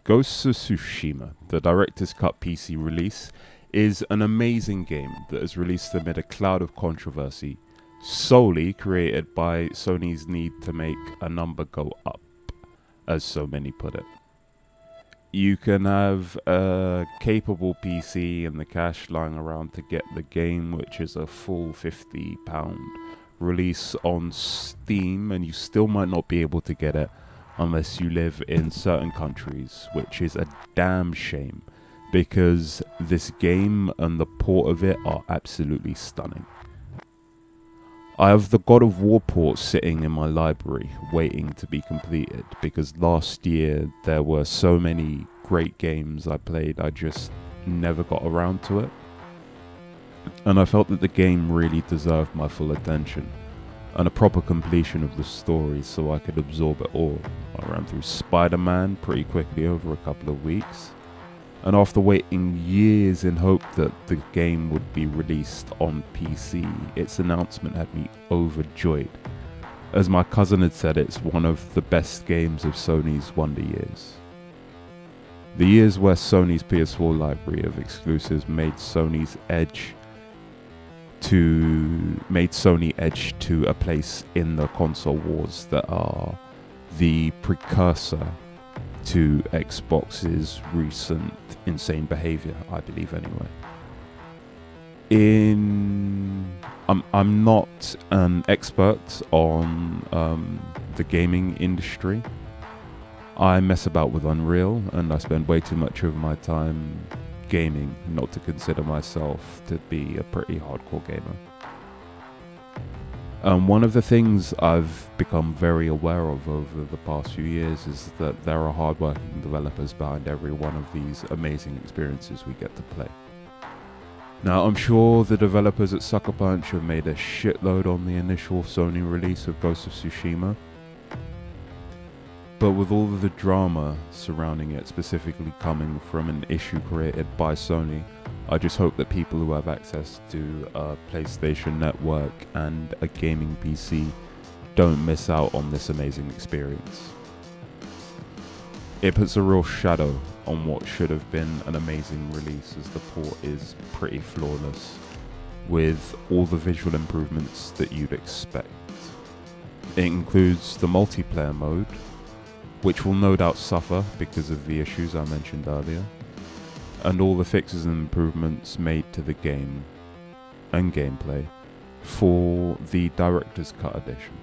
Ghost of Tsushima, the Director's Cut PC release, is an amazing game that is released amid a cloud of controversy, solely created by Sony's need to make a number go up, as so many put it. You can have a capable PC and the cash lying around to get the game, which is a full £50 release on Steam, and you still might not be able to get it unless you live in certain countries, which is a damn shame, because this game and the port of it are absolutely stunning. I have the God of War port sitting in my library waiting to be completed, because last year there were so many great games I played, I just never got around to it. And I felt that the game really deserved my full attention and a proper completion of the story so I could absorb it all. I ran through Spider-Man pretty quickly over a couple of weeks, and after waiting years in hope that the game would be released on PC, its announcement had me overjoyed. As my cousin had said, it's one of the best games of Sony's wonder years. The years where Sony's PS4 library of exclusives made Sony edge to a place in the console wars that are the precursor to Xbox's recent insane behavior, I believe anyway. I'm not an expert on the gaming industry. I mess about with Unreal and I spend way too much of my time gaming not to consider myself to be a pretty hardcore gamer. One of the things I've become very aware of over the past few years is that there are hardworking developers behind every one of these amazing experiences we get to play. Now, I'm sure the developers at Sucker Punch have made a shitload on the initial Sony release of Ghost of Tsushima, but with all of the drama surrounding it specifically coming from an issue created by Sony, I just hope that people who have access to a PlayStation Network and a gaming PC don't miss out on this amazing experience. It puts a real shadow on what should have been an amazing release, as the port is pretty flawless, with all the visual improvements that you'd expect. It includes the multiplayer mode, which will no doubt suffer because of the issues I mentioned earlier, and all the fixes and improvements made to the game and gameplay for the Director's Cut edition.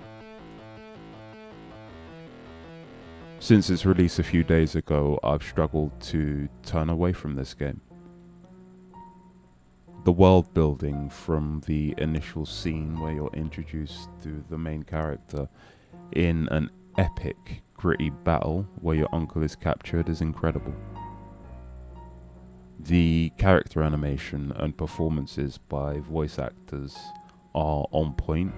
Since its release a few days ago, I've struggled to turn away from this game. The world building from the initial scene where you're introduced to the main character in an epic, gritty battle where your uncle is captured is incredible. The character animation and performances by voice actors are on point,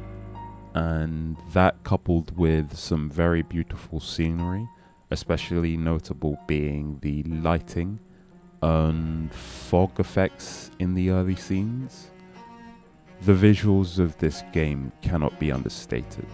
and that coupled with some very beautiful scenery, especially notable being the lighting and fog effects in the early scenes. The visuals of this game cannot be understated,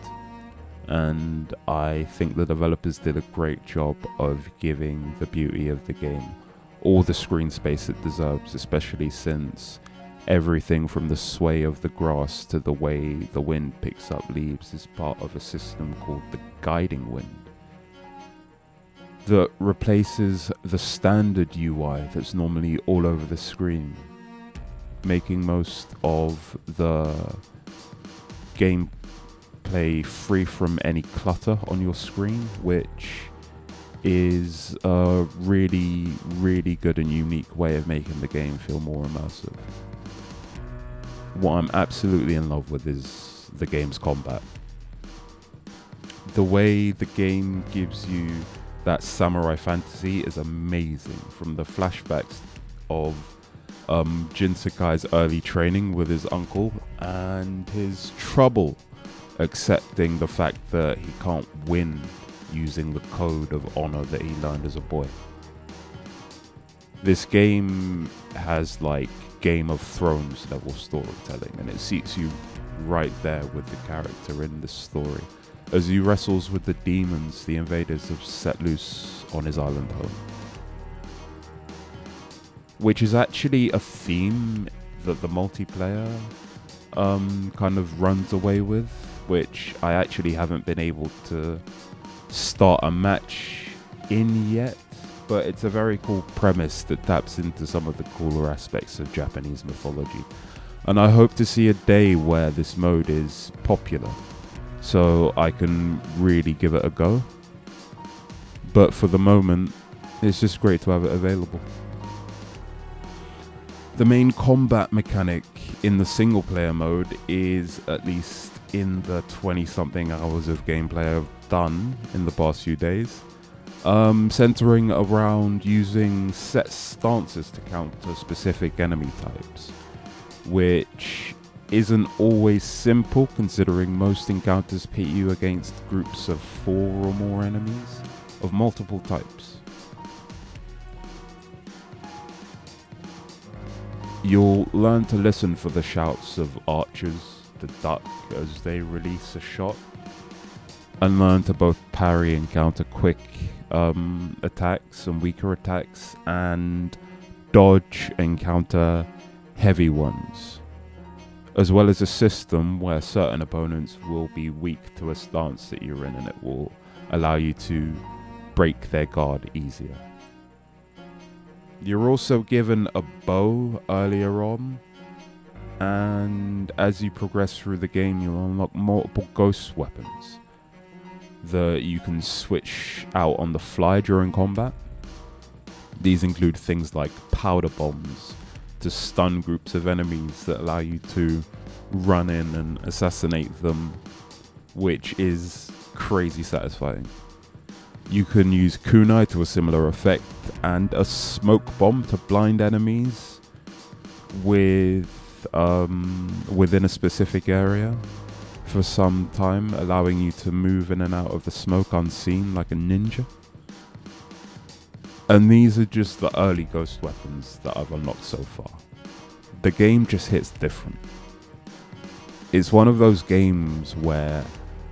and I think the developers did a great job of giving the beauty of the game all the screen space it deserves, especially since everything from the sway of the grass to the way the wind picks up leaves is part of a system called the guiding wind that replaces the standard UI that's normally all over the screen, making most of the gameplay free from any clutter on your screen, which is a really, really good and unique way of making the game feel more immersive. What I'm absolutely in love with is the game's combat. The way the game gives you that samurai fantasy is amazing, from the flashbacks of Jin Sakai's early training with his uncle and his trouble accepting the fact that he can't win using the code of honor that he learned as a boy. This game has like Game of Thrones level storytelling, and it seats you right there with the character in the story as he wrestles with the demons the invaders have set loose on his island home. which is actually a theme that the multiplayer kind of runs away with, which I actually haven't been able to start a match in yet, but it's a very cool premise that taps into some of the cooler aspects of Japanese mythology. And I hope to see a day where this mode is popular, so I can really give it a go. But for the moment, it's just great to have it available. The main combat mechanic in the single player mode is, at least in the 20-something hours of gameplay I've done in the past few days, centering around using set stances to counter specific enemy types, which isn't always simple considering most encounters pit you against groups of 4 or more enemies of multiple types. You'll learn to listen for the shouts of archers to duck as they release a shot, and learn to both parry and counter quick attacks and weaker attacks, and dodge and counter heavy ones, as well as a system where certain opponents will be weak to a stance that you're in, and it will allow you to break their guard easier. You're also given a bow earlier on, and as you progress through the game, you'll unlock multiple ghost weapons that you can switch out on the fly during combat. These include things like powder bombs to stun groups of enemies that allow you to run in and assassinate them, which is crazy satisfying. You can use kunai to a similar effect, and a smoke bomb to blind enemies within a specific area for some time, allowing you to move in and out of the smoke unseen like a ninja. And these are just the early ghost weapons that I've unlocked so far. The game just hits different. It's one of those games where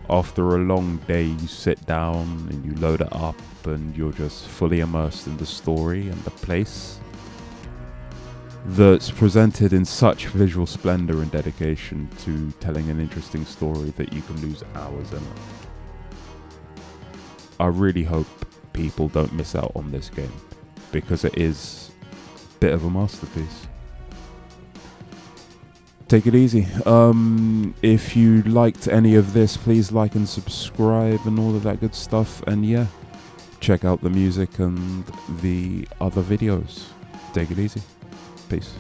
after a long day you sit down and you load it up and you're just fully immersed in the story and the place that's presented in such visual splendor and dedication to telling an interesting story that you can lose hours in it. I really hope people don't miss out on this game, because it is a bit of a masterpiece. Take it easy. If you liked any of this, please like and subscribe and all of that good stuff. And yeah, check out the music and the other videos. Take it easy. Peace.